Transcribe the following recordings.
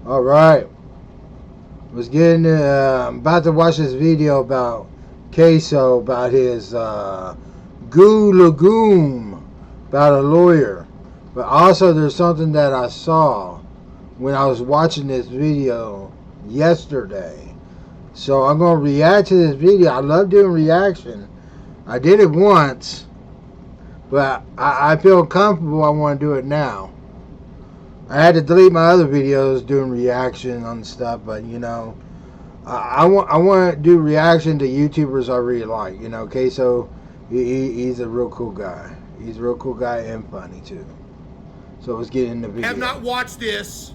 All right. Was getting about to watch this video about Caseoh, about his Goob Lagoon, about a lawyer. But also there's something that I saw when I was watching this video yesterday. So I'm going to react to this video. I love doing reaction. I did it once, but I feel comfortable. I want to do it now. I had to delete my other videos doing reaction on stuff, but you know, I want to do reaction to YouTubers I really like. You know, Caseoh, he's a real cool guy. He's a real cool guy and funny too. So let's get in the video. I have not watched this,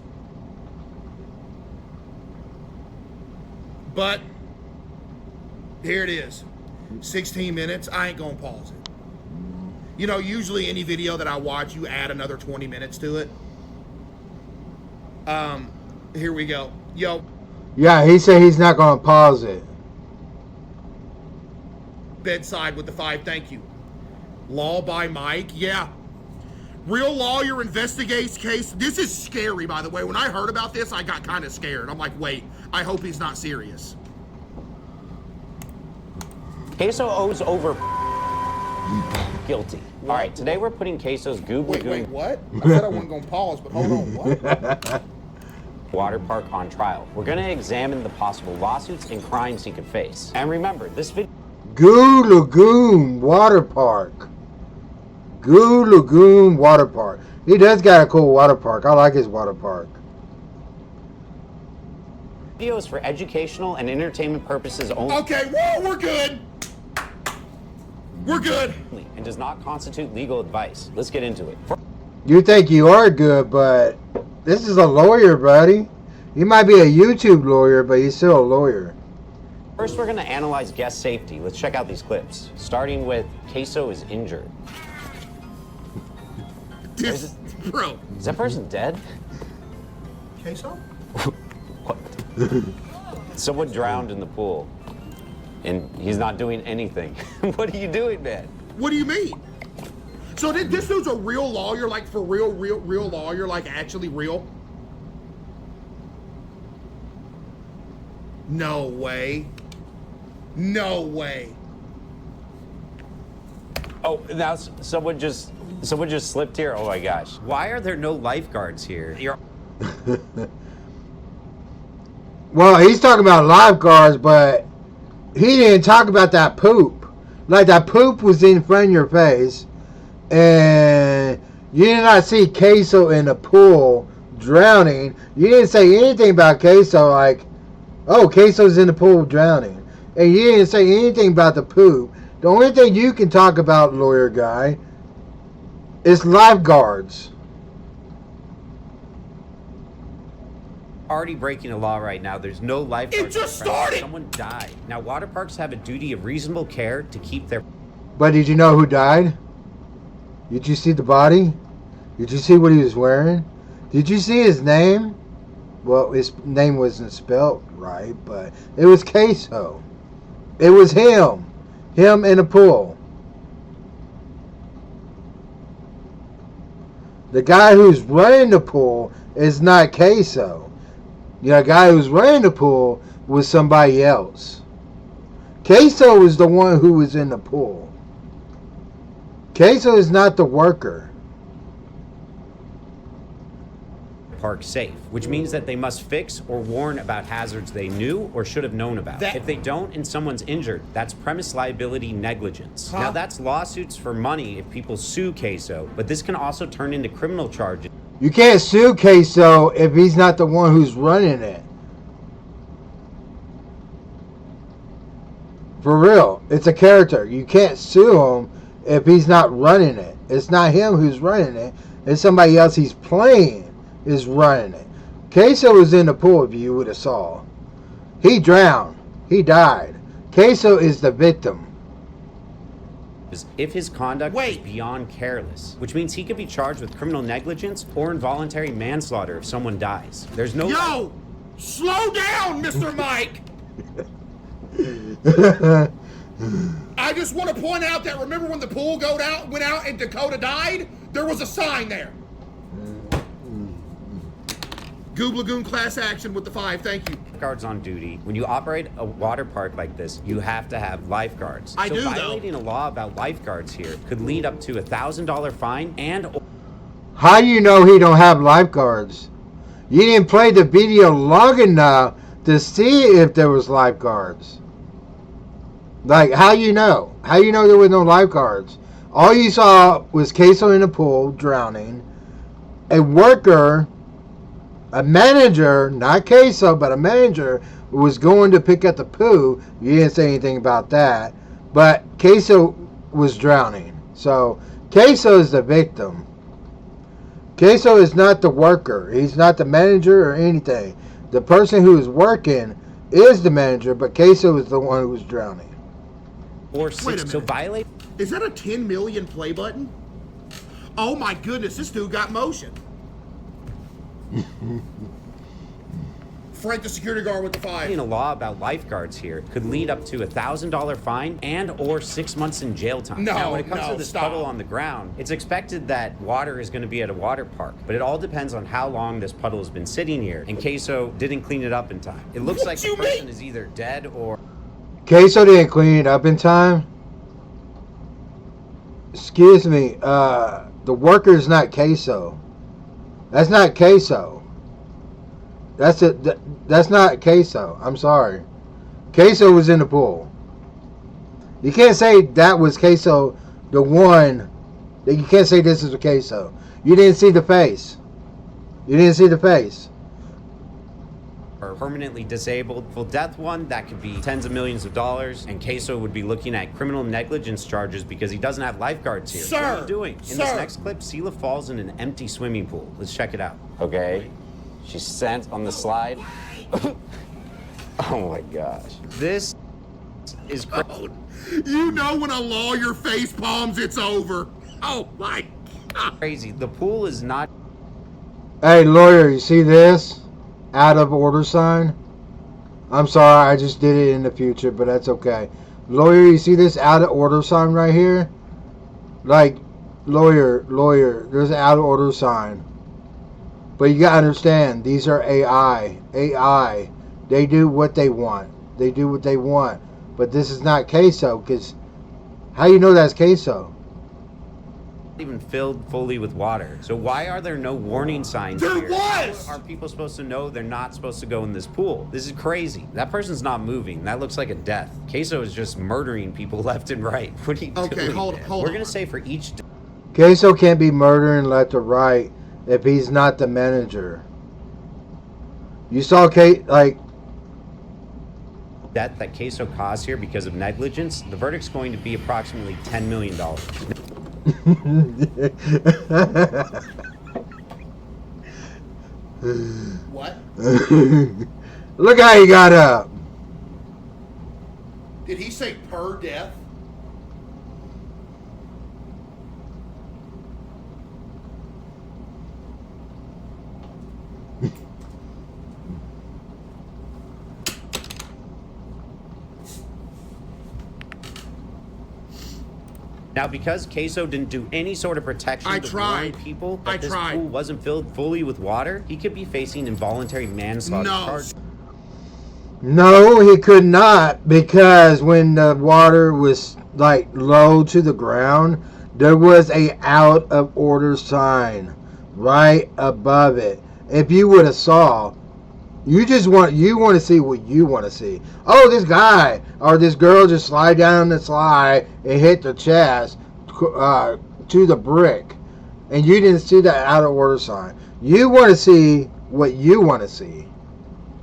but here it is. 16 minutes. I ain't gonna pause it. You know, usually any video that I watch, you add another 20 minutes to it. Here we go. Yo. Yeah, he said he's not going to pause it. Bedside with the 5, thank you. Law by Mike, yeah. Real lawyer investigates case. This is scary, by the way. When I heard about this, I got kind of scared. I'm like, wait, I hope he's not serious. Caseoh owes over guilty. All right, today we're putting Caseoh's Goob Lagoon. Wait, what? I said I wasn't going to pause, but hold on, what? Water park on trial. We're going to examine the possible lawsuits and crimes he could face. And remember, this video... Goob Lagoon Water Park. Goob Lagoon Water Park. He does got a cool water park. I like his water park. Video is for educational and entertainment purposes only. Okay, whoa, we're good. We're good. And does not constitute legal advice. Let's get into it. You think you are good, but this is a lawyer, buddy. He might be a YouTube lawyer, but he's still a lawyer. First, we're going to analyze guest safety. Let's check out these clips. Starting with Caseoh is injured. This, bro. Is that person dead? Caseoh? What? Someone drowned in the pool. And he's not doing anything. What are you doing, man? What do you mean? So this dude's a real lawyer, like for real lawyer, like actually real? No way. No way. Oh, now someone just slipped here. Oh my gosh. Why are there no lifeguards here? Well, he's talking about lifeguards, but he didn't talk about that poop. Like that poop was in front of your face, and you did not see Caseoh in the pool drowning. You didn't say anything about Caseoh, like, oh, Caseoh's in the pool drowning. And you didn't say anything about the poop. The only thing you can talk about, lawyer guy, is lifeguards. Already breaking a law right now. There's no lifeguards. It just started! Someone died. Now, water parks have a duty of reasonable care to keep their... But did you know who died? Did you see the body? Did you see what he was wearing? Did you see his name? Well, his name wasn't spelled right, but it was Caseoh. It was him. Him in the pool. The guy who's running the pool is not Caseoh. The guy who's running the pool was somebody else. Caseoh was the one who was in the pool. Caseoh is not the worker. Park safe, which means that they must fix or warn about hazards they knew or should have known about. If they don't and someone's injured, that's premise liability negligence. Now that's lawsuits for money if people sue Caseoh, but this can also turn into criminal charges. You can't sue Caseoh if he's not the one who's running it. For real, it's a character. You can't sue him if he's not running it. It's not him who's running it. It's somebody else he's playing is running it. Caseoh was in the pool, if you would have saw. He drowned. He died. Caseoh is the victim. If his conduct is beyond careless, which means he could be charged with criminal negligence or involuntary manslaughter if someone dies. There's no... Yo! Slow down, Mr. Mike! I just want to point out that remember when the pool went out and Dakota died? There was a sign there. Goob Lagoon class action with the 5. Thank you. Lifeguards on duty. When you operate a water park like this, you have to have lifeguards. I do, though. Violating a law about lifeguards here could lead up to a $1,000 fine and. How do you know he don't have lifeguards? You didn't play the video long enough to see if there was lifeguards. Like, how you know? How you know there was no lifeguards? All you saw was Caseoh in the pool drowning. A worker, a manager, not Caseoh, but a manager was going to pick up the poo. You didn't say anything about that. But Caseoh was drowning. So Caseoh is the victim. Caseoh is not the worker. He's not the manager or anything. The person who is working is the manager, but Caseoh is the one who was drowning. Or Wait a 6. minute. So violate. Is that a 10 million play button? Oh my goodness, this dude got motion. Frank the security guard with the 5. A law about lifeguards here could lead up to a $1,000 fine and or 6 months in jail time. No, now, when it comes no, to this stop. puddle on the ground, it's expected that water is going to be at a water park, but it all depends on how long this puddle has been sitting here. And Caseoh didn't clean it up in time. It looks like the person is either dead or. Caseoh didn't clean it up in time. Excuse me. The worker is not Caseoh. That's not Caseoh. That's not Caseoh. I'm sorry. Caseoh was in the pool. You can't say that was Caseoh, the one. You can't say this is a Caseoh. You didn't see the face. You didn't see the face. Or permanently disabled. Full death one, that could be tens of millions of dollars, and Caseoh would be looking at criminal negligence charges because he doesn't have lifeguards here. Sir, what are you doing? In sir. this next clip, Sela falls in an empty swimming pool. Let's check it out. Okay. She's sent on the slide. Oh my gosh. This is Oh, you know when a lawyer face palms, it's over. Oh my God. crazy. The pool is not. Hey, lawyer, you see this? Out of order sign? I'm sorry, I just did it in the future, but that's okay. Lawyer, you see this out of order sign right here? Like, lawyer, there's an out of order sign. But you gotta understand, these are AI. AI. They do what they want. They do what they want. But this is not Caseoh, because how you know that's Caseoh? Even filled fully with water. So why are there no warning signs There here? was! How are people supposed to know they're not supposed to go in this pool? This is crazy. That person's not moving. That looks like a death. Caseoh is just murdering people left and right. What are you doing? Okay, hold man? on. We're gonna say for each Caseoh can't be murdering left or right if he's not the manager. You saw Kate, like, death that Caseoh caused here because of negligence, the verdict's going to be approximately $10 million. What? Look how he got up. Did he say per death? Now, because Caseoh didn't do any sort of protection I to tried. warn people I that this tried. pool wasn't filled fully with water, he could be facing involuntary manslaughter No. charges. No, he could not, because when the water was like low to the ground, there was a out of order sign right above it. If you would have saw, you want to see what you want to see. Oh, this guy or this girl just slide down the slide and hit the chest to the brick, and you didn't see that out of order sign. You want to see what you want to see.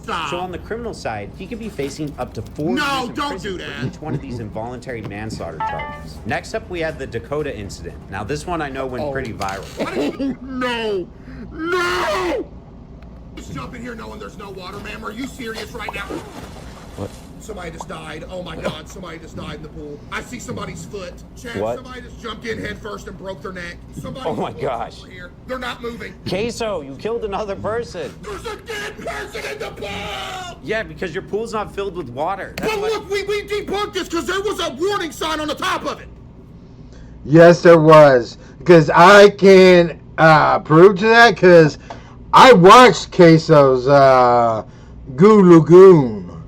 Stop. So on the criminal side, he could be facing up to 4 No, years in don't prison do for that. each one of these involuntary manslaughter charges. Next up, we have the Dakota incident. Now, this one I know went pretty viral. No! No! Just jump in here knowing there's no water, ma'am. Are you serious right now? What? Somebody just died. Oh my God, somebody just died in the pool. I see somebody's foot. Chad, What? somebody just jumped in head first and broke their neck. Somebody Oh my just walked gosh. over here. They're not moving. Caseoh, you killed another person. There's a dead person in the pool! Yeah, because your pool's not filled with water. That's But what- look, we debunked this because there was a warning sign on the top of it. Yes, there was, because I can prove to that, because I watched Caseoh's Goob Lagoon.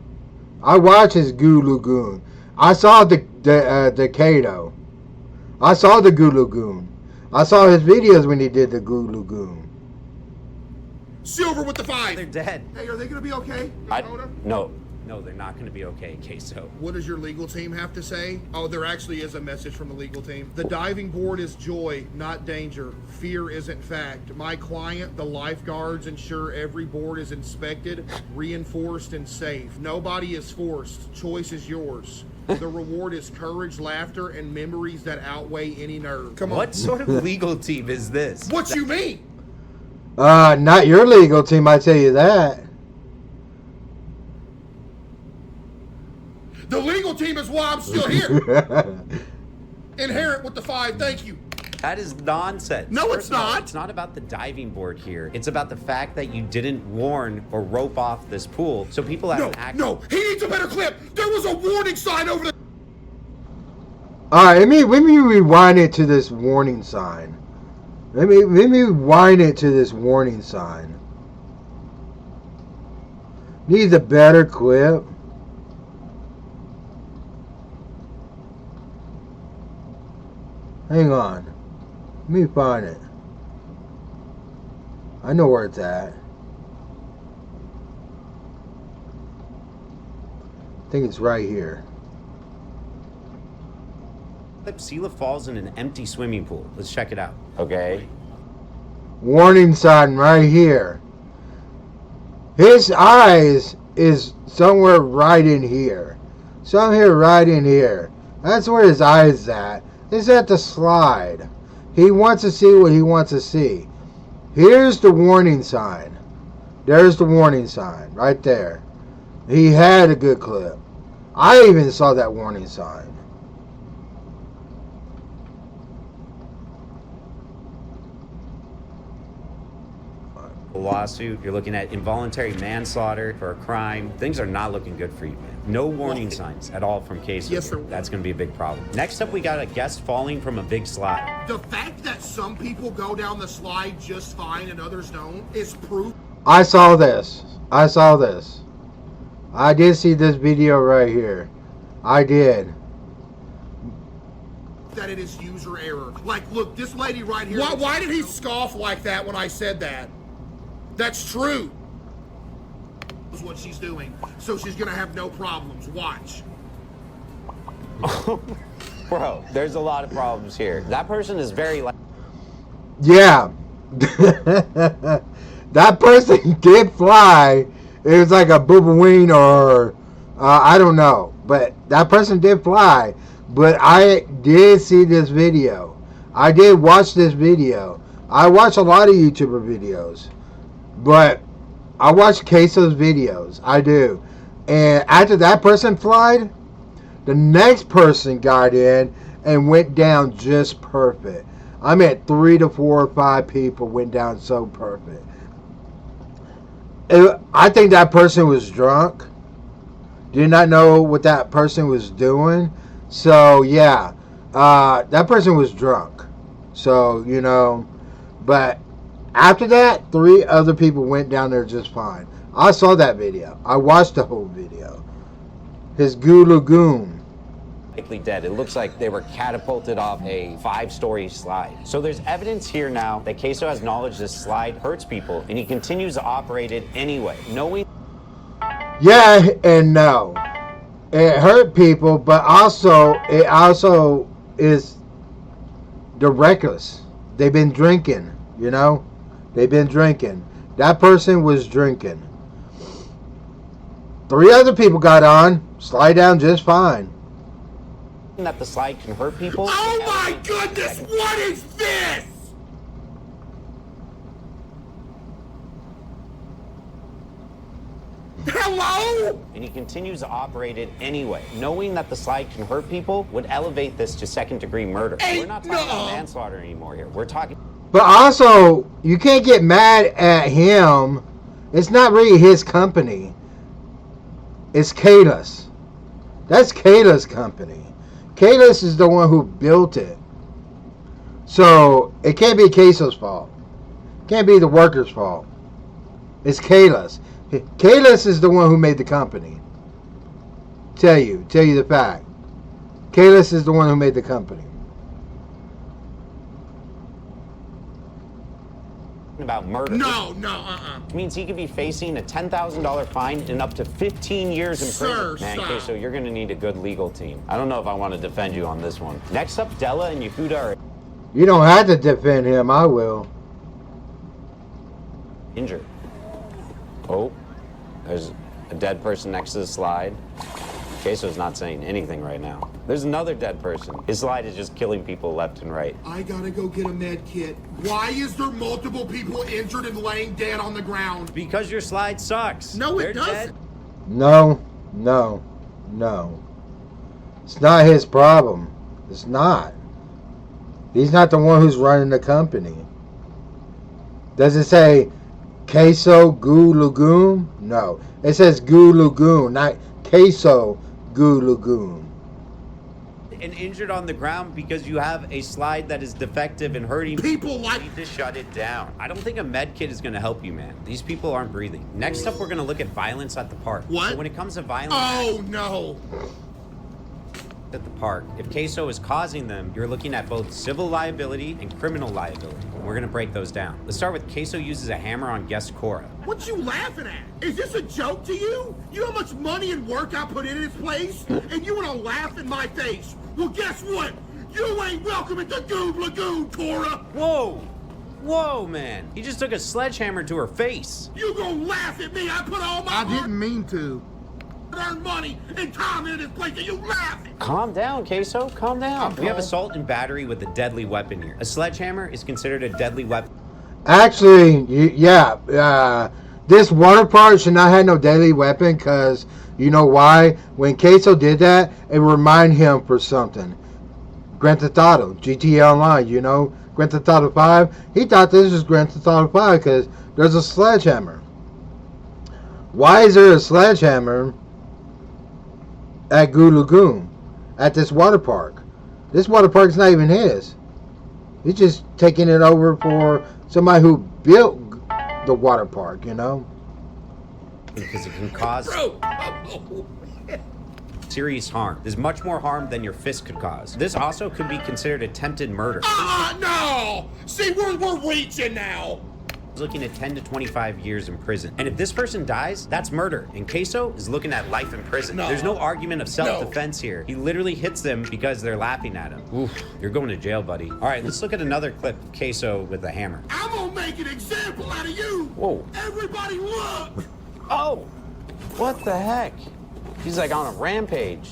I watched his Goob Lagoon. I saw the Caseoh. I saw the Goob Lagoon. I saw his videos when he did the Goob Lagoon. Silver with the 5. They're dead. Hey, are they going to be okay? No. No, they're not going to be okay, Caseoh. What does your legal team have to say? Oh, there actually is a message from the legal team. The diving board is joy, not danger. Fear isn't fact. My client, the lifeguards, ensure every board is inspected, reinforced, and safe. Nobody is forced. Choice is yours. The reward is courage, laughter, and memories that outweigh any nerve. Come on. What sort of legal team is this? What you mean? Not your legal team, I tell you that. The legal team is why I'm still here. Inherent with the 5, thank you. That is nonsense. No, First it's of all, not. It's not about the diving board here. It's about the fact that you didn't warn or rope off this pool, so people have an act. No, he needs a better clip. There was a warning sign over the... Alright, let me rewind it to this warning sign. Let me rewind it to this warning sign. Needs a better clip. Hang on. Let me find it. I know where it's at. I think it's right here. Sela falls in an empty swimming pool. Let's check it out. Okay. Warning sign right here. His eyes is somewhere right in here. Somewhere right in here. That's where his eyes at. It's at the slide. He wants to see what he wants to see. Here's the warning sign. There's the warning sign right there. He had a good clip. I even saw that warning sign. A lawsuit, you're looking at involuntary manslaughter for a crime. Things are not looking good for you, man. No warning signs at all from Caseoh. Yes, sir. That's going to be a big problem. Next up, we got a guest falling from a big slide. The fact that some people go down the slide just fine and others don't is proof. I saw this. I saw this. I did see this video right here. I did. That it is user error. Like, look, this lady right here. Why did he scoff like that when I said that? That's true. Is what she's doing. So she's gonna have no problems. Watch. Bro, there's a lot of problems here. That person is very like. Yeah. That person did fly. It was like a boobaween or I don't know. But that person did fly. But I did see this video. I did watch this video. I watch a lot of YouTuber videos. But I watch Caseoh's videos. I do. And after that person flied, the next person got in and went down just perfect. I mean, 3 to 4 or 5 people went down so perfect. I think that person was drunk. Did not know what that person was doing. So, yeah. That person was drunk. So, you know. But after that, 3 other people went down there just fine. I saw that video. I watched the whole video. His Goob Lagoon. Likely dead. It looks like they were catapulted off a 5-story slide. So there's evidence here now that Caseoh has knowledge this slide hurts people, and he continues to operate it anyway, knowing. Yeah and no. It hurt people, but it also is the reckless. They've been drinking, you know? They've been drinking. That person was drinking. 3 other people got on, slide down just fine. That the slide can hurt people. Oh my goodness, what is this? Hello? And he continues to operate it anyway, knowing that the slide can hurt people would elevate this to second-degree murder. We're not talking about manslaughter anymore here. We're talking. But also, you can't get mad at him. It's not really his company. It's Caseoh's. That's Caseoh's company. Caseoh is the one who built it. So, it can't be Caseoh's fault. It can't be the workers' fault. It's Caseoh. Caseoh is the one who made the company. Tell you the fact. Caseoh is the one who made the company. About murder. No. It means he could be facing a $10,000 fine and up to 15 years in prison. Sir, Man, stop. Caseoh, you're going to need a good legal team. I don't know if I want to defend you on this one. Next up, Della and Yehuda are You don't have to defend him. I will. injured. Oh, there's a dead person next to the slide. Caseoh's not saying anything right now. There's another dead person. His slide is just killing people left and right. I gotta go get a med kit. Why is there multiple people injured and laying dead on the ground? Because your slide sucks. No, They're it doesn't. dead. No. It's not his problem. It's not. He's not the one who's running the company. Does it say Caseoh Goob Lagoon? No. It says Goob Lagoon, not Caseoh Goob Lagoon. And injured on the ground because you have a slide that is defective and hurting People like- need to shut it down. I don't think a med kit is going to help you, man. These people aren't breathing. Next up, we're going to look at violence at the park. What? So when it comes to violence Oh, no. at the park, if Caseoh is causing them, you're looking at both civil liability and criminal liability. And we're going to break those down. Let's start with Caseoh uses a hammer on guest Cora. What you laughing at? Is this a joke to you? You know how much money and work I put in this place? And you want to laugh in my face? Well, guess what? You ain't welcome at the Goob Lagoon, Cora. Whoa, man. He just took a sledgehammer to her face. You gonna laugh at me? I put all my mean to. hard-earned money and time into this place, and you laughing. Calm down, Caseoh. Calm down. We have assault and battery with a deadly weapon here. A sledgehammer is considered a deadly weapon. Actually, this water park should not have no deadly weapon, because you know why? When Caseoh did that, it reminded him for something. Grand Theft Auto, GTA Online, you know? Grand Theft Auto 5, he thought this was Grand Theft Auto 5 because there's a sledgehammer. Why is there a sledgehammer at Goob Lagoon, at this water park? This water park's not even his. He's just taking it over for somebody who built the water park, you know? Because it can cause Bro. serious harm. There's much more harm than your fist could cause. This also could be considered attempted murder. No. See, we're reaching now. He's looking at 10 to 25 years in prison. And if this person dies, that's murder. And Caseoh is looking at life in prison. No. There's no argument of self-defense here. He literally hits them because they're laughing at him. Oof, you're going to jail, buddy. All right, let's look at another clip of Caseoh with a hammer. I'm gonna make an example out of you. Whoa. Everybody look. Oh, what the heck? He's like on a rampage.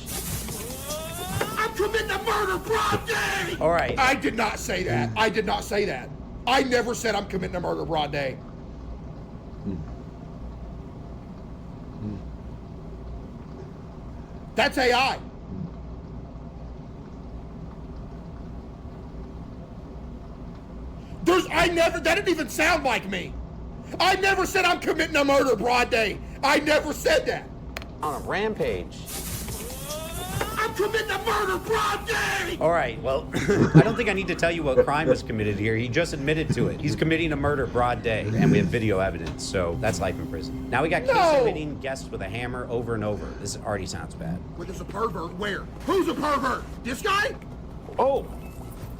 I'm committing a murder broad day. All right. I did not say that. I did not say that. I never said I'm committing a murder broad day. That's AI. That didn't even sound like me. I never said I'm committing a murder broad day. I never said that. On a rampage. I'm committing a murder broad day. All right, well, I don't think I need to tell you what crime was committed here. He just admitted to it. He's committing a murder broad day, and we have video evidence, so that's life in prison. Now we got Caseoh hitting guests with a hammer over and over. This already sounds bad. Well, there's a pervert. Where? Who's a pervert? This guy? Oh,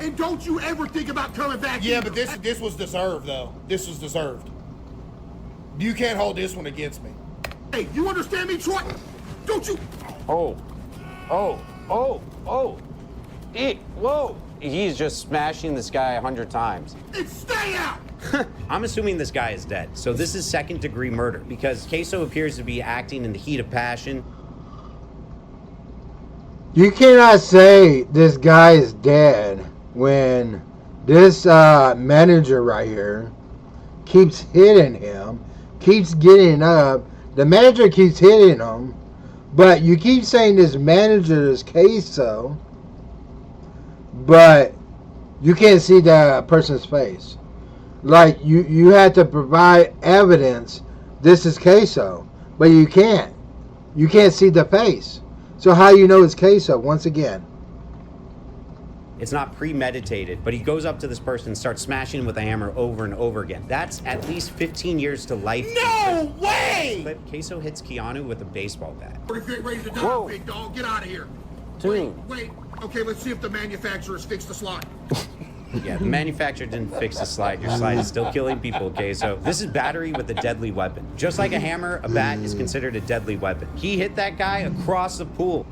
And don't you ever think about coming back. Yeah, but this was deserved, though. This was deserved. You can't hold this one against me. Hey, you understand me, Troy? Don't you? oh, oh, oh, oh. Whoa. He's just smashing this guy 100 times. And stay out. I'm assuming this guy is dead, so this is second-degree murder because Caseoh appears to be acting in the heat of passion. You cannot say this guy is dead when this manager right here keeps hitting him, keeps getting up. The manager keeps hitting him, but you keep saying this manager is Caseoh, but you can't see the person's face. Like, you have to provide evidence this is Caseoh, but you can't. You can't see the face. So how you know it's Caseoh once again? It's not premeditated, but he goes up to this person and starts smashing him with a hammer over and over again. That's at least 15 years to life. No way! Clip, Caseoh hits Keanu with a baseball bat. We're ready to die, Whoa. big dog. Get out of here. Dude. Wait. Okay, let's see if the manufacturers fixed the slide. Yeah, the manufacturer didn't fix the slide. Your slide is still killing people, Caseoh. This is battery with a deadly weapon. Just like a hammer, a bat is considered a deadly weapon. He hit that guy across the pool.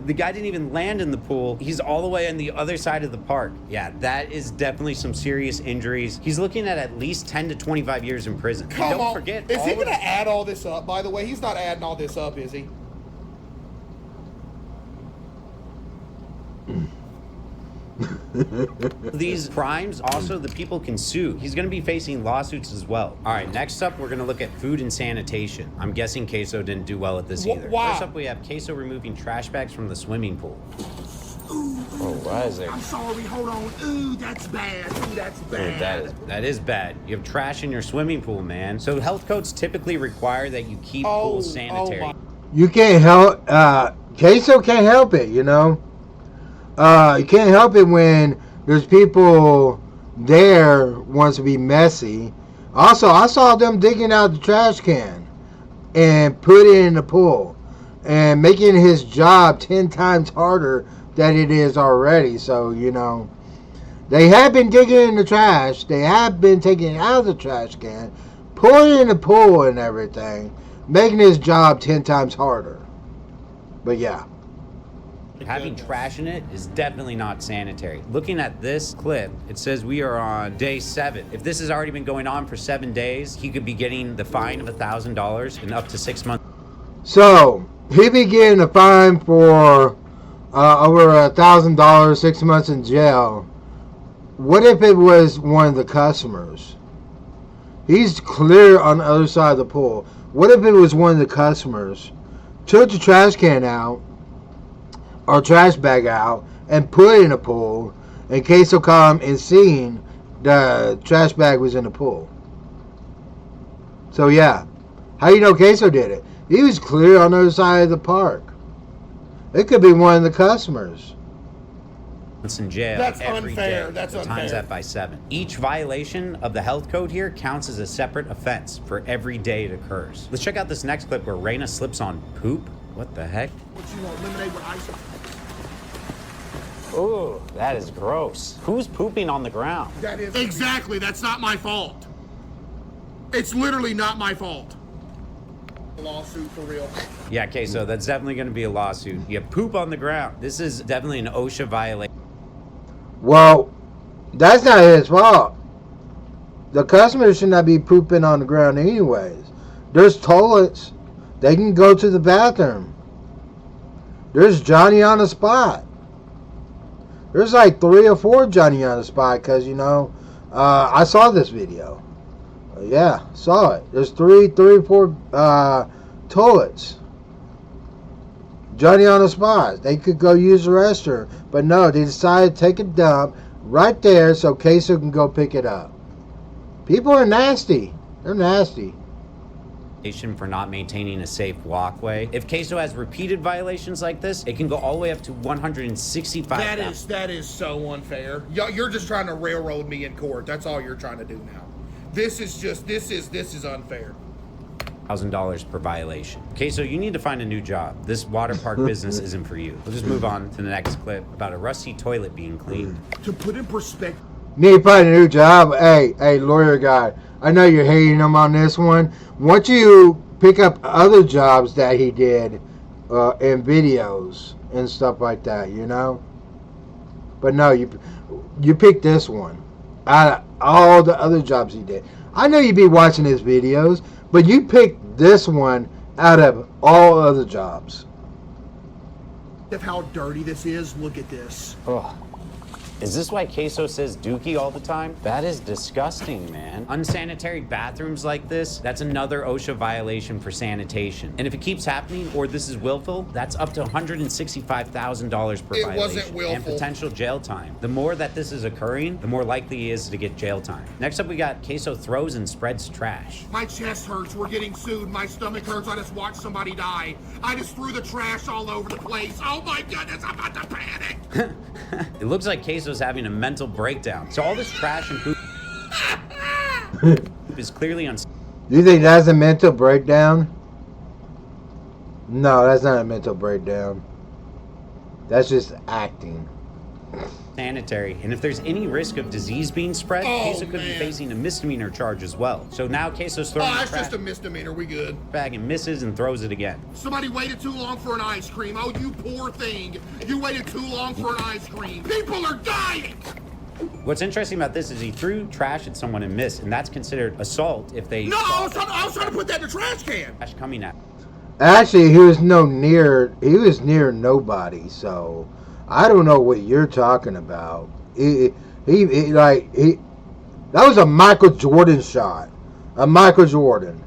The guy didn't even land in the pool. He's all the way on the other side of the park. Yeah, that is definitely some serious injuries. He's looking at least 10 to 25 years in prison. And Come don't on. forget, Is he going to add all this up, by the way? He's not adding all this up, is he? these crimes, also the people can sue. He's going to be facing lawsuits as well. All right, next up, we're going to look at food and sanitation. I'm guessing Caseoh didn't do well at this either. Why? First up, we have Caseoh removing trash bags from the swimming pool. Oh, why is there? I'm sorry, hold on. Ooh, that's bad. Ooh, that's bad. Dude, That is bad. You have trash in your swimming pool, man. So health codes typically require that you keep pools sanitary. my. You can't help, Caseoh can't help it, you know? You can't help it when there's people there wants to be messy. Also, I saw them digging out the trash can and put it in the pool and making his job 10 times harder than it is already. So, you know, they have been digging in the trash. They have been taking it out of the trash can, putting it in the pool and everything, making his job 10 times harder. But yeah. Having trash in it is definitely not sanitary. Looking at this clip, it says we are on day 7. If this has already been going on for 7 days, he could be getting the fine of $1,000 and up to 6 months. So, he be getting a fine for over $1,000, 6 months in jail. What if it was one of the customers? He's clear on the other side of the pool. What if it was one of the customers? Took the trash can out, or trash bag out, and put it in the pool, and Caseoh come and seen the trash bag was in the pool. So yeah, how you know Caseoh did it? He was clear on the other side of the park. It could be one of the customers. In jail. That's every unfair. day. That's Times unfair. that by 7. Each violation of the health code here counts as a separate offense for every day it occurs. Let's check out this next clip where Raina slips on poop. What the heck? What you want, lemonade with ice? Ooh, that is gross. Who's pooping on the ground? That is exactly. That's not my fault. It's literally not my fault. A lawsuit for real. Yeah, okay, so that's definitely going to be a lawsuit. You poop on the ground. This is definitely an OSHA violation. Well, that's not his fault. The customer should not be pooping on the ground anyways. There's toilets. They can go to the bathroom. There's Johnny on the spot. There's like 3 or 4 Johnny on the spot because, you know, I saw this video. Yeah, saw it. There's 3 or 4 toilets. Johnny on the spot. They could go use the restroom. But no, they decided to take a dump right there so Caseoh can go pick it up. People are nasty. They're nasty. For not maintaining a safe walkway. If Caseoh has repeated violations like this, it can go all the way up to $165,000. That is so unfair. You're just trying to railroad me in court. That's all you're trying to do now. This is unfair. $1,000 per violation. Caseoh, you need to find a new job. This water park business isn't for you. We'll just move on to the next clip about a rusty toilet being cleaned. To put in perspective. Need to find a new job. Hey, lawyer guy. I know you're hating him on this one. Once you pick up other jobs that he did in videos and stuff like that, you know. But no, you picked this one out of all the other jobs he did. I know you'd be watching his videos, but you picked this one out of all other jobs. Of how dirty this is, look at this. Oh. Is this why Caseoh says Dookie all the time? That is disgusting, man. Unsanitary bathrooms like this, that's another OSHA violation for sanitation. And if it keeps happening, or this is willful, that's up to $165,000 per It violation. wasn't willful. And potential jail time. The more that this is occurring, the more likely he is to get jail time. Next up, we got Caseoh throws and spreads trash. My chest hurts. We're getting sued. My stomach hurts. I just watched somebody die. I just threw the trash all over the place. Oh my goodness, I'm about to panic. It looks like Caseoh's having a mental breakdown. So all this trash and poop is clearly You think that's a mental breakdown? No, that's not a mental breakdown. That's just acting. sanitary. And if there's any risk of disease being spread, Caseoh could be facing a misdemeanor charge as well. So now Caseoh's throwing that's the trash just a misdemeanor. We good. bag and misses and throws it again. Somebody waited too long for an ice cream. Oh, you poor thing. You waited too long for an ice cream. People are dying. What's interesting about this is he threw trash at someone and missed, and that's considered assault if they No, I was trying to put that in the trash can. trash coming at. Actually, he was near nobody, so I don't know what you're talking about. That was a Michael Jordan shot. A Michael Jordan.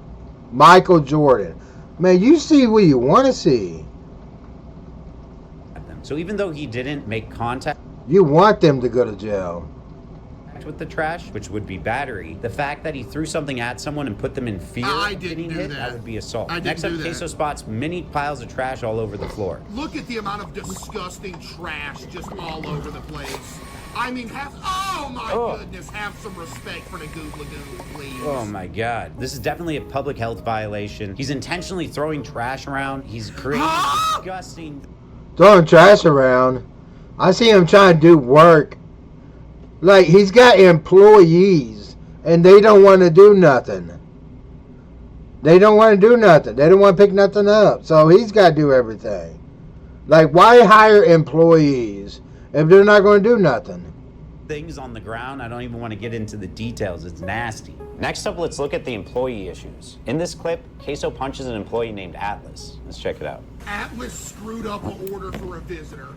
Man, you see what you want to see. So even though he didn't make contact You want them to go to jail. with the trash, which would be battery, the fact that he threw something at someone and put them in fear of getting hit, that would be assault. Next up, Caseoh spots many piles of trash all over the floor. Look at the amount of disgusting trash just all over the place. I mean, oh my goodness, have some respect for the Goob Lagoon, please. Oh my God. This is definitely a public health violation. He's intentionally throwing trash around. He's creating disgusting... Throwing trash around. I see him trying to do work. Like, he's got employees, and they don't want to do nothing. They don't want to do nothing. They don't want to pick nothing up. So he's got to do everything. Like, why hire employees if they're not going to do nothing? Things on the ground. I don't even want to get into the details. It's nasty. Next up, let's look at the employee issues. In this clip, Caseoh punches an employee named Atlas. Let's check it out. Atlas screwed up an order for a visitor.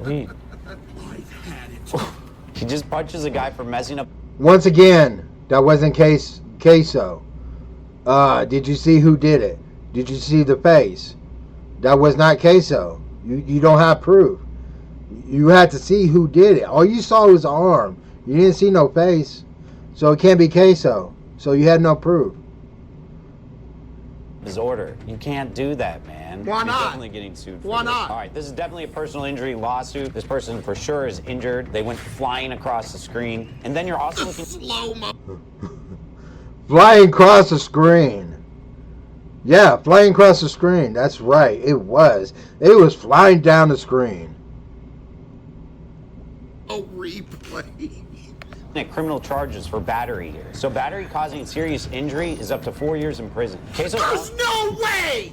Wait. I've had it. He just punches a guy for messing up. Once again, that wasn't Caseoh. Did you see who did it? Did you see the face? That was not Caseoh. You don't have proof. You had to see who did it. All you saw was the arm. You didn't see no face. So it can't be Caseoh. So you had no proof. His order. You can't do that, man. Why You're not? definitely getting sued for Why this. not? All right, this is definitely a personal injury lawsuit. This person for sure is injured. They went flying across the screen. And then you're also looking... Slow-mo. Flying across the screen. Yeah, flying across the screen. That's right. It was. It was flying down the screen. A replay. at criminal charges for battery here. So battery causing serious injury is up to 4 years in prison. There's no way!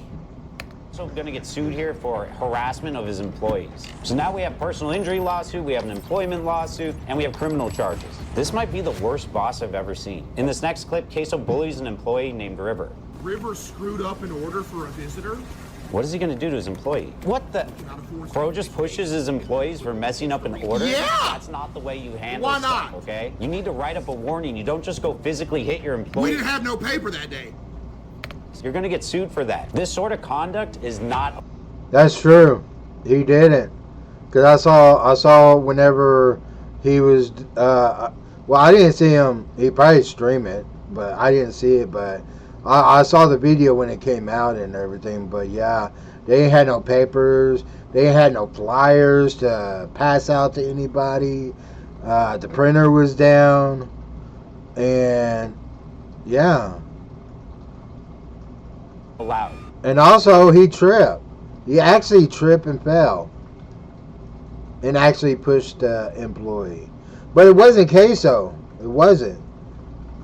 Also going to get sued here for harassment of his employees. So now we have personal injury lawsuit, we have an employment lawsuit, and we have criminal charges. This might be the worst boss I've ever seen. In this next clip, Caseoh bullies an employee named River. River screwed up an order for a visitor? What is he going to do to his employee? What the? Bro just pushes his employees for messing up an order? Yeah! That's not the way you handle Why stuff, not? okay? You need to write up a warning. You don't just go physically hit your employee. We didn't have no paper that day. You're going to get sued for that. This sort of conduct is not... That's true. He didn't. Because I saw whenever he was, well, I didn't see him. He probably streamed it, but I didn't see it. But I saw the video when it came out and everything. But yeah, they ain't had no papers. They ain't had no flyers to pass out to anybody. The printer was down. And yeah. allowed. And also, he tripped. He actually tripped and fell. And actually pushed the employee. But it wasn't Caseoh. It wasn't.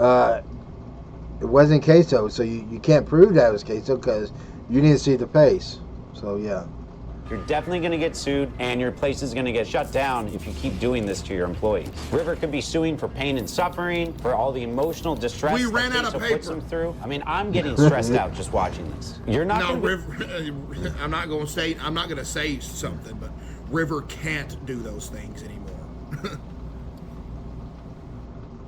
It wasn't Caseoh. So you can't prove that it was Caseoh because you didn't see the face. So, yeah. You're definitely going to get sued, and your place is going to get shut down if you keep doing this to your employees. River could be suing for pain and suffering, for all the emotional distress We that ran out of Caseoh paper. puts them through. I mean, I'm getting stressed out just watching this. You're not No, going to... River. I'm not going to say something, but River can't do those things anymore.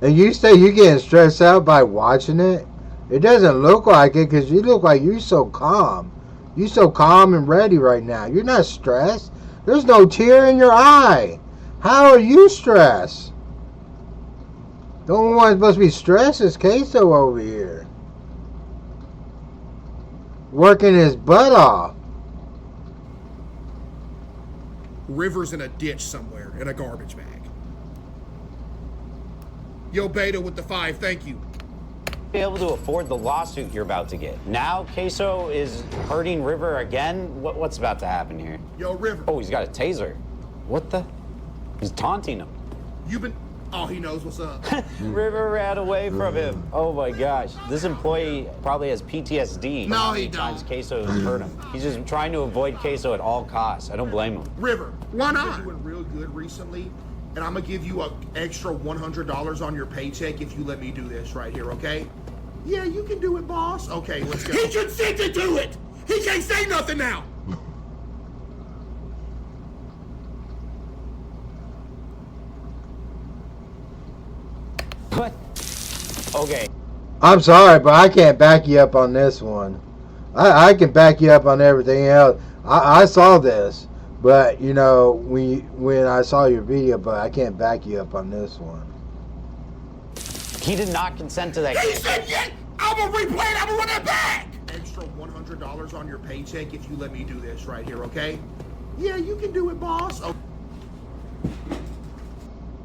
And you say you getting stressed out by watching it? It doesn't look like it because you look like you're so calm. You're so calm and ready right now. You're not stressed. There's no tear in your eye. How are you stressed? The only one supposed to be stressed is Caseoh over here. Working his butt off. River's in a ditch somewhere in a garbage bag. Yo, Beta with the 5, thank you. Be able to afford the lawsuit you're about to get. Now Caseoh is hurting River again? What's about to happen here? Yo, River. Oh, he's got a taser. What the? He's taunting him. You've been... Oh, he knows what's up. River ran away from him. Oh my gosh. This employee probably has PTSD. No, How he many times don't. Caseoh has hurt him. He's just trying to avoid Caseoh at all costs. I don't blame him. River, why not? You've been doing real good recently, and I'm gonna give you an extra $100 on your paycheck if you let me do this right here, okay? Yeah, you can do it, boss. Okay, let's go. He consented to it! He can't say nothing now! What? Okay. I'm sorry, but I can't back you up on this one. I can back you up on everything else. I saw this, but you know when I saw your video, but I can't back you up on this one. He did not consent to that. He said, yeah, I'm gonna replay it, I'm gonna run it back! Extra $100 on your paycheck if you let me do this right here, okay? Yeah, you can do it, boss. Oh.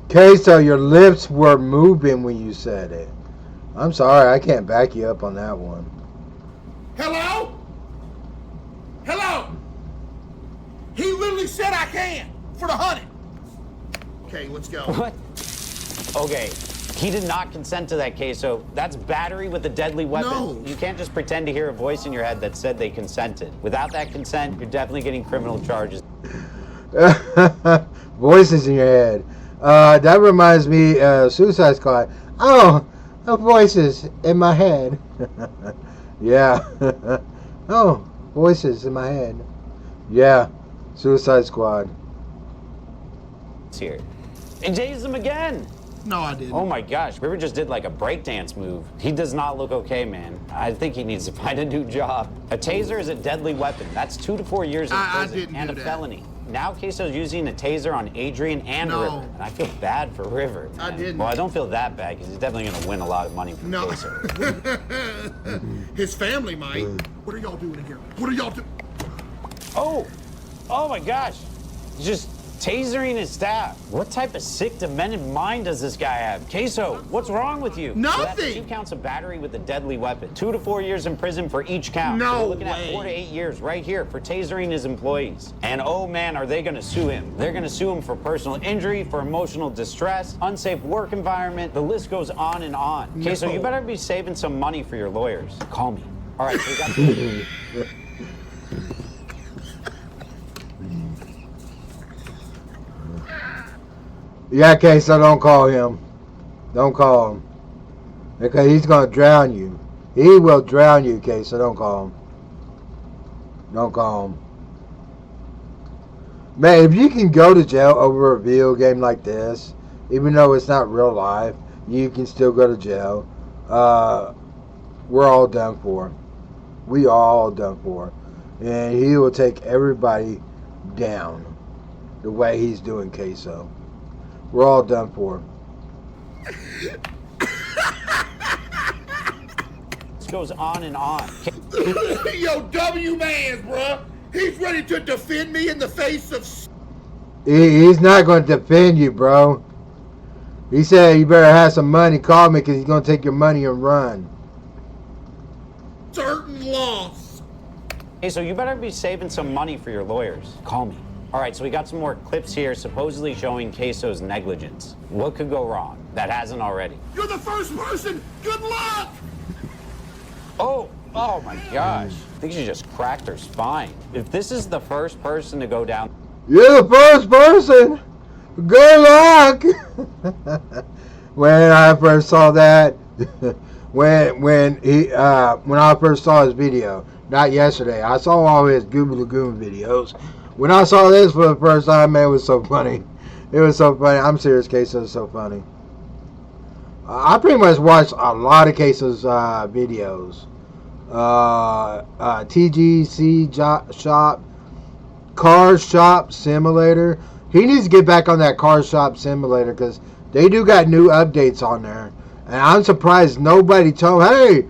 Caseoh, your lips were moving when you said it. I'm sorry, I can't back you up on that one. Hello? Hello? He literally said I can for the 100. Okay, let's go. What? Okay. He did not consent to that, Caseoh. That's battery with a deadly weapon. No. You can't just pretend to hear a voice in your head that said they consented. Without that consent, you're definitely getting criminal charges. Voices in your head. That reminds me Suicide Squad. Oh, voices in my head. Yeah. Oh, voices in my head. Yeah. Suicide Squad. It's here. And tased him again. No, I didn't. Oh my gosh, River just did like a breakdance move. He does not look okay, man. I think he needs to find a new job. A taser is a deadly weapon. That's 2 to 4 years in I prison didn't and do a that. felony. Now Caseoh's using a taser on Adrian and No. River. And I feel bad for River. I man. didn't. Well, I don't feel that bad because he's definitely going to win a lot of money from No. Caseoh. His family might. What are y'all doing in here? What are y'all doing? Oh! Oh my gosh! He's just tasering his staff. What type of sick, demented mind does this guy have? Caseoh, what's wrong with you? So that's Nothing. 2 counts of battery with a deadly weapon. 2 to 4 years in prison for each count. No So we're looking way. at 4 to 8 years right here for tasering his employees. And oh man, are they gonna sue him? They're gonna sue him for personal injury, for emotional distress, unsafe work environment. The list goes on and on. No. Caseoh, you better be saving some money for your lawyers. Call me. All right, so we got Yeah, Caseoh, don't call him. Don't call him. Because he's going to drown you. He will drown you, Caseoh. Don't call him. Don't call him. Man, if you can go to jail over a video game like this, even though it's not real life, you can still go to jail. We're all done for. We all done for. And he will take everybody down the way he's doing, Caseoh. We're all done for. This goes on and on. Yo, W Mans, bruh. He's ready to defend me in the face of He's not going to defend you, bro. He said you better have some money. Call me because he's going to take your money and run. certain loss. Hey, so you better be saving some money for your lawyers. Call me. All right, so we got some more clips here supposedly showing Caseoh's negligence. What could go wrong that hasn't already? You're the first person. Good luck. Oh my gosh. I think she just cracked her spine. If this is the first person to go down. You're the first person. Good luck. When I first saw that, when I first saw his video, not yesterday, I saw all his Goob Lagoon videos. When I saw this for the first time, man, it was so funny. It was so funny. I'm serious, Caseoh, it's so funny. I pretty much watched a lot of Caseoh's videos. TGC shop, car shop simulator. He needs to get back on that car shop simulator because they do got new updates on there. And I'm surprised nobody told, hey,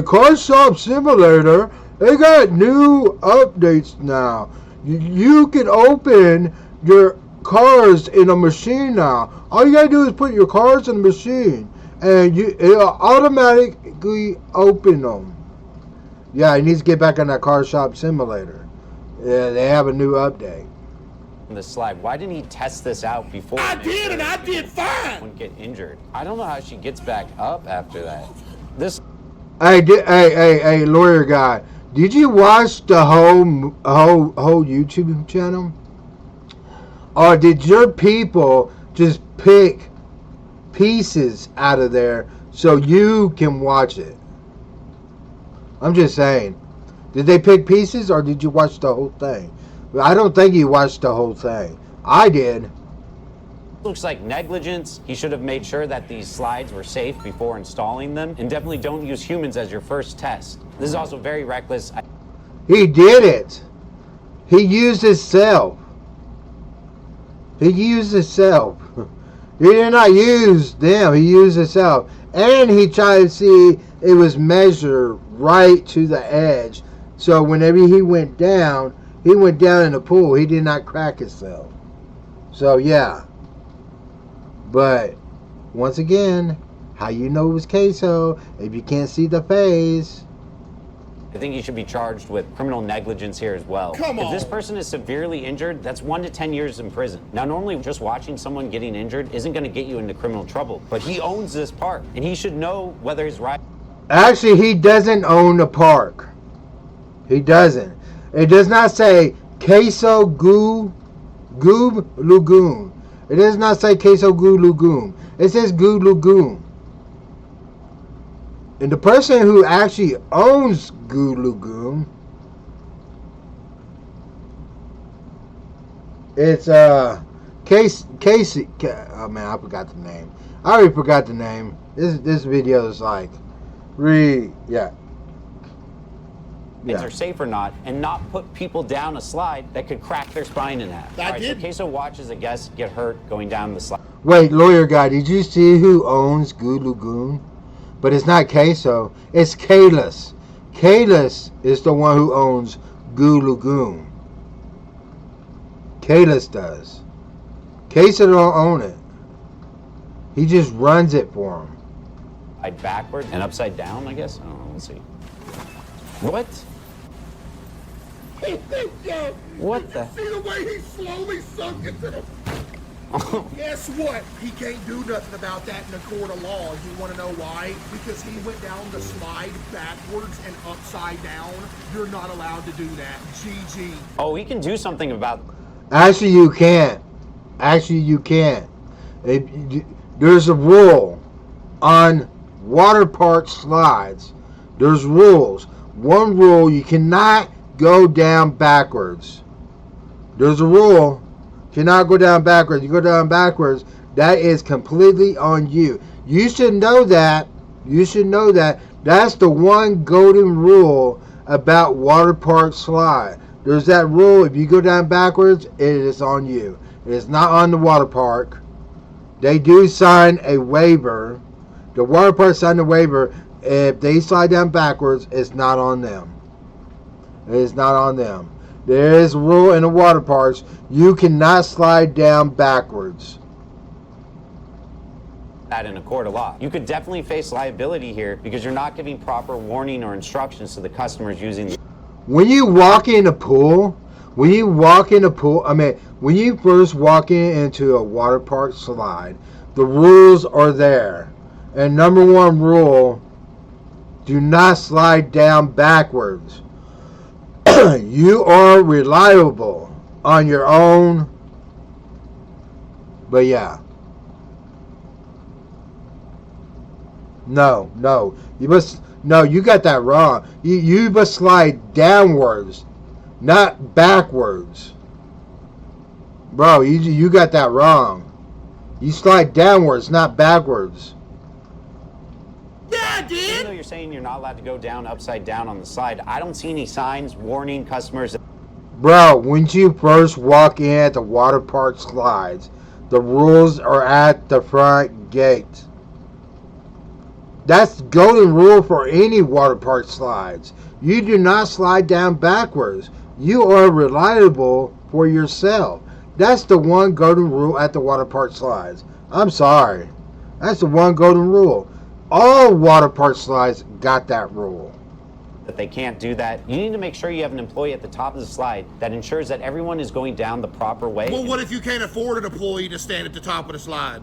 car shop simulator, they got new updates now. You can open your cars in a machine now. All you gotta do is put your cars in the machine and it'll automatically open them. Yeah, he needs to get back on that car shop simulator. Yeah, they have a new update. The slide. Why didn't he test this out before? I did, and I did fine. Wouldn't get injured. I don't know how she gets back up after that. This. Hey, lawyer guy. Did you watch the whole YouTube channel? Or did your people just pick pieces out of there so you can watch it? I'm just saying. Did they pick pieces or did you watch the whole thing? I don't think you watched the whole thing. I did. Looks like negligence. He should have made sure that these slides were safe before installing them. And definitely don't use humans as your first test. This is also very reckless. He did it. He used himself. He used himself. He did not use them. He used himself. And he tried to see it was measured right to the edge. So whenever he went down in the pool. He did not crack himself. So yeah. But once again, how you know it was Caseoh if you can't see the face? I think he should be charged with criminal negligence here as well. Come on. If this person is severely injured, that's 1 to 10 years in prison. Now, normally just watching someone getting injured isn't going to get you into criminal trouble, but he owns this park, and he should know whether his right. Actually, he doesn't own the park. He doesn't. It does not say Caseoh Goob Lagoon. It does not say Caseoh Goob Lagoon. It says Goob Lagoon. And the person who actually owns Goob Lagoon, it's Casey. Oh man, I forgot the name. I already forgot the name. This video is like, yeah. Are safe or not, and not put people down a slide that could crack their spine in half. I did. So Caseoh watches a guest get hurt going down the slide. Wait, lawyer guy, did you see who owns Goob Lagoon? But it's not Caseoh. It's Kalis. Kalis is the one who owns Goob Lagoon. Kalis does. Caseoh don't own it. He just runs it for him. Backward and upside down, I guess. I don't know. Let's see. What? What the? See the way he slowly sunk into the... Guess what? He can't do nothing about that in a court of law. You want to know why? Because he went down the slide backwards and upside down. You're not allowed to do that. GG. Oh, he can do something about... Actually, you can't. Actually, you can't. There's a rule on water park slides. There's rules. One rule, you cannot go down backwards. There's a rule. You cannot go down backwards. You go down backwards, that is completely on you. You should know that. You should know that. That's the one golden rule about water park slide. There's that rule. If you go down backwards, it is on you. It is not on the water park. They do sign a waiver. The water park signed a waiver. If they slide down backwards, it's not on them. It is not on them. There is a rule in the water parks. You cannot slide down backwards. That in a court of law. You could definitely face liability here because you're not giving proper warning or instructions to the customers using the... When you walk in a pool, when you first walk into a water park slide, the rules are there. And number one rule, do not slide down backwards. You are reliable on your own. But yeah. No. You got that wrong. You must slide downwards, not backwards. Bro, you got that wrong. You slide downwards, not backwards. Yeah, I Even though did. you're saying you're not allowed to go down upside down on the slide, I don't see any signs warning customers. Bro, when you first walk in at the water park slides, the rules are at the front gate. That's the golden rule for any water park slides. You do not slide down backwards. You are reliable for yourself. That's the one golden rule at the water park slides. I'm sorry. That's the one golden rule. All water park slides got that rule. That they can't do that. You need to make sure you have an employee at the top of the slide that ensures that everyone is going down the proper way. Well, what if you can't afford an employee to stand at the top of the slide?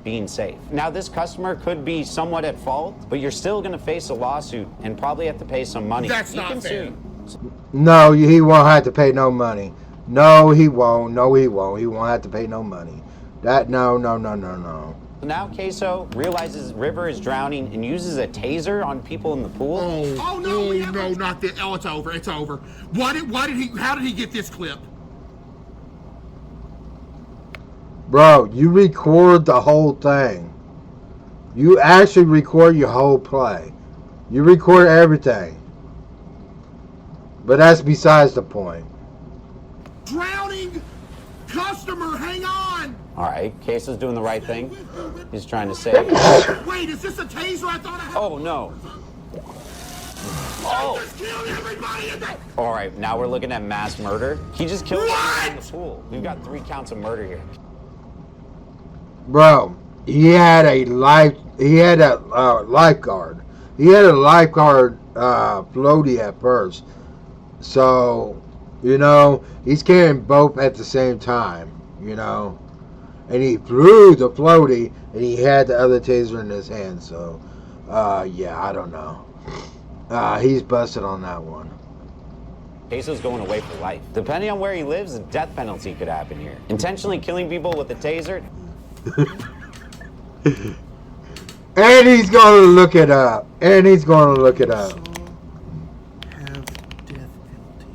Being safe. Now, this customer could be somewhat at fault, but you're still going to face a lawsuit and probably have to pay some money. That's You not can fair. sue. No, he won't have to pay no money. No, he won't. No, he won't. He won't have to pay no money. No. Now, Caseoh realizes River is drowning and uses a taser on people in the pool. Oh no, no, not this. Oh, it's over. It's over. How did he get this clip? Bro, you record the whole thing. You actually record your whole play. You record everything. But that's besides the point. Drowning customer, hang on. All right, Caseoh's doing the right thing. He's trying to save. Wait, is this a taser? I thought I had. Oh, no. I just killed everybody in that. All right, now we're looking at mass murder. He just killed everyone in the What? pool. We've got 3 counts of murder here. Bro, he had a lifeguard. He had a lifeguard floaty at first. So, he's carrying both at the same time, And he flew the floaty, and he had the other taser in his hand. So, yeah, I don't know. He's busted on that one. Caseoh's going away for life. Depending on where he lives, a death penalty could happen here. Intentionally killing people with a taser. And he's going to look it up. Have death penalty.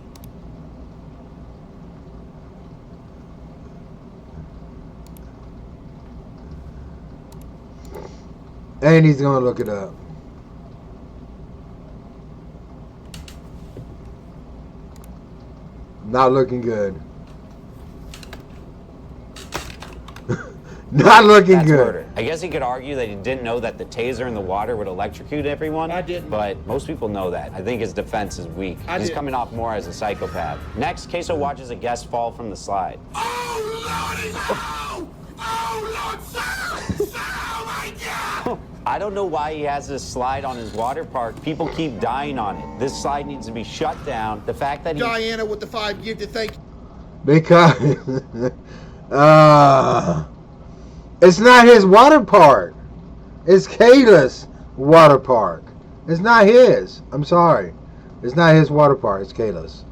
And he's going to look it up. Not looking good. Not looking That's good. murder. I guess he could argue that he didn't know that the taser in the water would electrocute everyone. I didn't. But most people know that. I think his defense is weak. He's did. coming off more as a psychopath. Next, Caseoh watches a guest fall from the slide. Oh Lordy! Oh Lord, sir! Sir! Oh my God! I don't know why he has this slide on his water park. People keep dying on it. This slide needs to be shut down. The fact that he... Diana with the 5 gifted, thank you. Because it's not his water park. It's Kayla's water park. It's not his. I'm sorry. It's not his water park. It's Kayla's.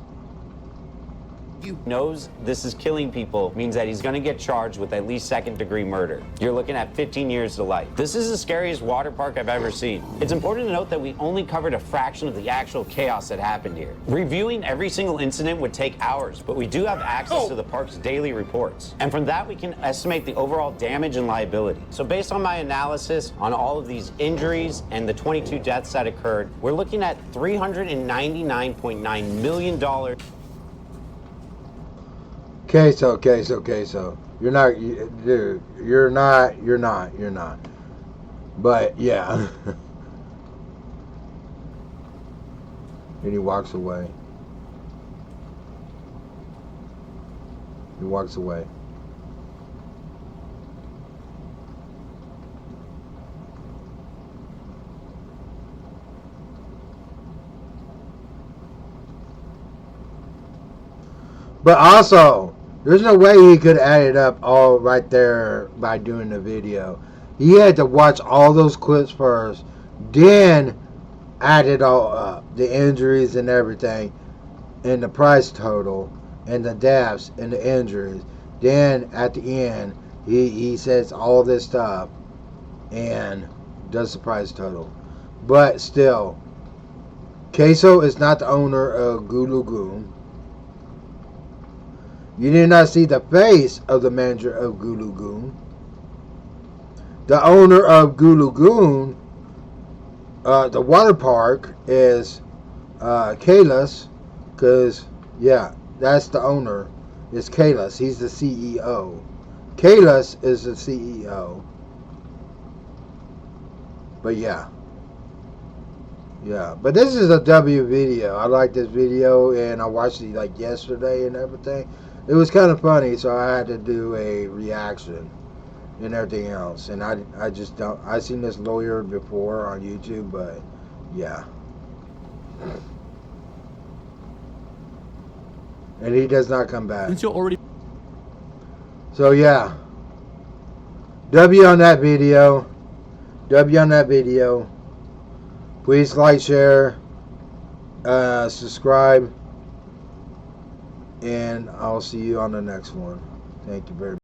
knows this is killing people means that he's going to get charged with at least second-degree murder. You're looking at 15 years to life. This is the scariest water park I've ever seen. It's important to note that we only covered a fraction of the actual chaos that happened here. Reviewing every single incident would take hours, but we do have access to the park's daily reports. And from that, we can estimate the overall damage and liability. So based on my analysis on all of these injuries and the 22 deaths that occurred, we're looking at $399.9 million. Caseoh. You're not. But yeah. And he walks away. But also, there's no way he could add it up all right there by doing the video. He had to watch all those clips first, then add it all up. The injuries and everything, and the price total, and the deaths and the injuries. Then at the end, he says all this stuff and does the price total. But still, Caseoh is not the owner of Goob Lagoon. You did not see the face of the manager of Goob Lagoon. The owner of Goob Lagoon The water park is Caseoh, because yeah, that's the owner. Is Caseoh. He's the CEO. Caseoh is the CEO. But yeah. Yeah, but this is a W video. I like this video, and I watched it like yesterday and everything. It was kind of funny, so I had to do a reaction and everything else. And I just don't. I seen this lawyer before on YouTube, but yeah. And he does not come back. Since you're already So yeah. W on that video. W on that video. Please like, share, subscribe, and I'll see you on the next one. Thank you very much.